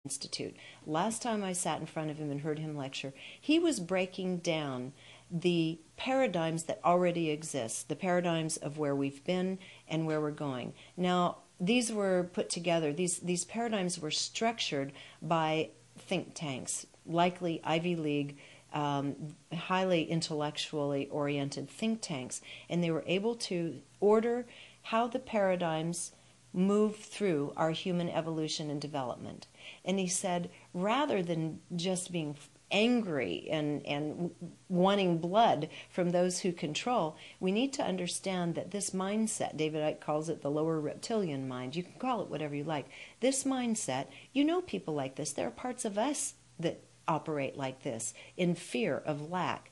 Institute. Last time I sat in front of him and heard him lecture, he was breaking down the paradigms that already exist, the paradigms of where we've been and where we're going. Now, these were put together, these paradigms were structured by think tanks, likely Ivy League, highly intellectually oriented think tanks, and they were able to order how the paradigms move through our human evolution and development. And he said, rather than just being angry and wanting blood from those who control, we need to understand that this mindset, David Icke calls it the lower reptilian mind, you can call it whatever you like, this mindset, you know people like this, there are parts of us that operate like this, in fear of lack.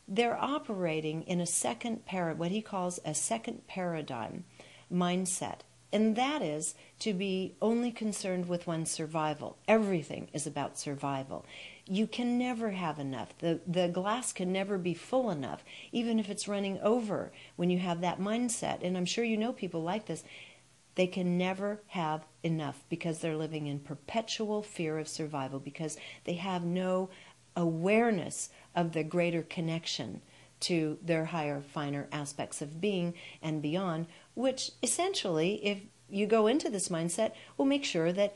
They're operating in a second what he calls a second paradigm mindset. And that is to be only concerned with one's survival. Everything is about survival. You can never have enough. The glass can never be full enough, even if it's running over when you have that mindset. And I'm sure you know people like this. They can never have enough because they're living in perpetual fear of survival, because they have no awareness of the greater connection to their higher, finer aspects of being and beyond, which essentially, if you go into this mindset, will make sure that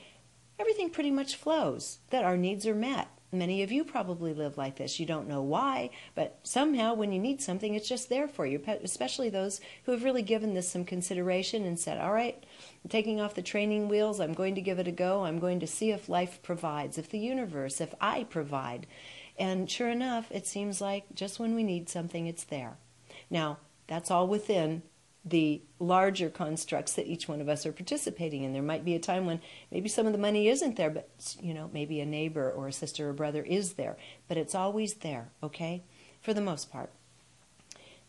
everything pretty much flows, that our needs are met. Many of you probably live like this. You don't know why, but somehow when you need something, it's just there for you, especially those who have really given this some consideration and said, all right, I'm taking off the training wheels, I'm going to give it a go, I'm going to see if life provides, if the universe, if I provide. And sure enough, it seems like just when we need something, it's there. Now, that's all within the larger constructs that each one of us are participating in. There might be a time when maybe some of the money isn't there, but maybe a neighbor or a sister or brother is there. But it's always there, okay? For the most part.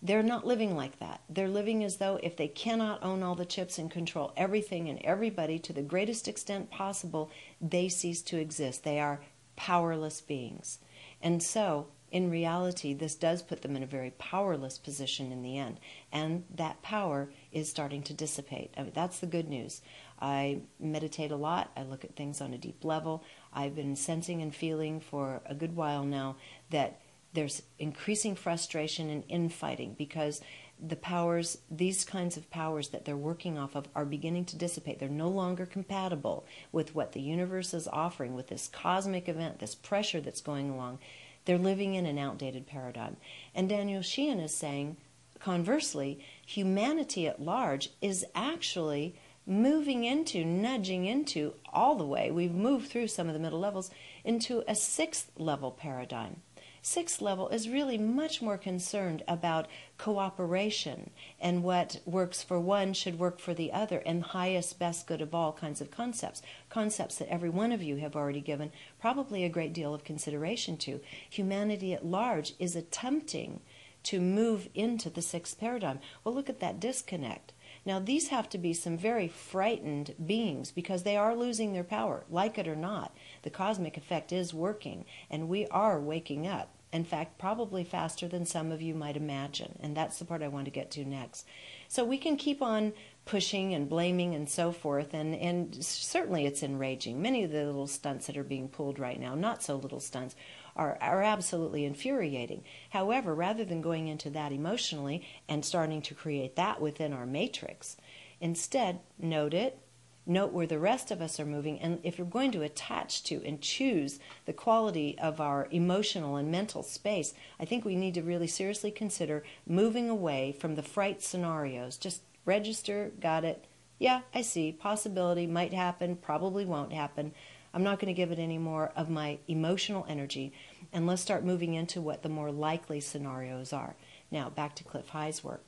They're not living like that. They're living as though if they cannot own all the chips and control everything and everybody to the greatest extent possible, they cease to exist. They are powerless beings. And so, in reality, this does put them in a very powerless position in the end. And that power is starting to dissipate. I mean, that's the good news. I meditate a lot. I look at things on a deep level. I've been sensing and feeling for a good while now that there's increasing frustration and infighting because the powers, these kinds of powers that they're working off of are beginning to dissipate. They're no longer compatible with what the universe is offering, with this cosmic event, this pressure that's going along. They're living in an outdated paradigm. And Daniel Sheehan is saying, conversely, humanity at large is actually moving into, nudging into, all the way, we've moved through some of the middle levels, into a sixth level paradigm. Sixth level is really much more concerned about cooperation and what works for one should work for the other, and highest, best good of all kinds of concepts. Concepts that every one of you have already given probably a great deal of consideration to. Humanity at large is attempting to move into the sixth paradigm. Well, look at that disconnect. Now, these have to be some very frightened beings because they are losing their power, like it or not. The cosmic effect is working, and we are waking up. In fact, probably faster than some of you might imagine, and that's the part I want to get to next. So we can keep on pushing and blaming and so forth, and certainly it's enraging. Many of the little stunts that are being pulled right now, not so little stunts, are absolutely infuriating. However, rather than going into that emotionally and starting to create that within our matrix, instead, note it, note where the rest of us are moving, and if you're going to attach to and choose the quality of our emotional and mental space, I think we need to really seriously consider moving away from the fright scenarios. Just register, got it, yeah, I see, possibility, might happen, probably won't happen. I'm not going to give it any more of my emotional energy, and let's start moving into what the more likely scenarios are. Now, back to Cliff High's work.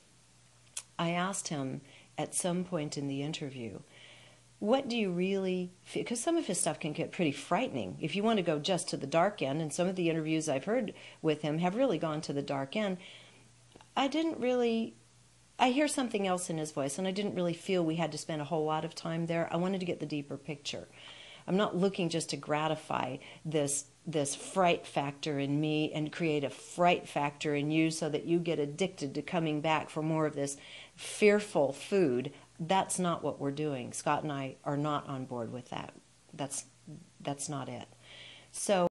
I asked him at some point in the interview, what do you really feel? Because some of his stuff can get pretty frightening. If you want to go just to the dark end, and some of the interviews I've heard with him have really gone to the dark end, I hear something else in his voice, and I didn't really feel we had to spend a whole lot of time there. I wanted to get the deeper picture. I'm not looking just to gratify this fright factor in me and create a fright factor in you so that you get addicted to coming back for more of this fearful food. That's not what we're doing. Scott and I are not on board with that. That's not it. So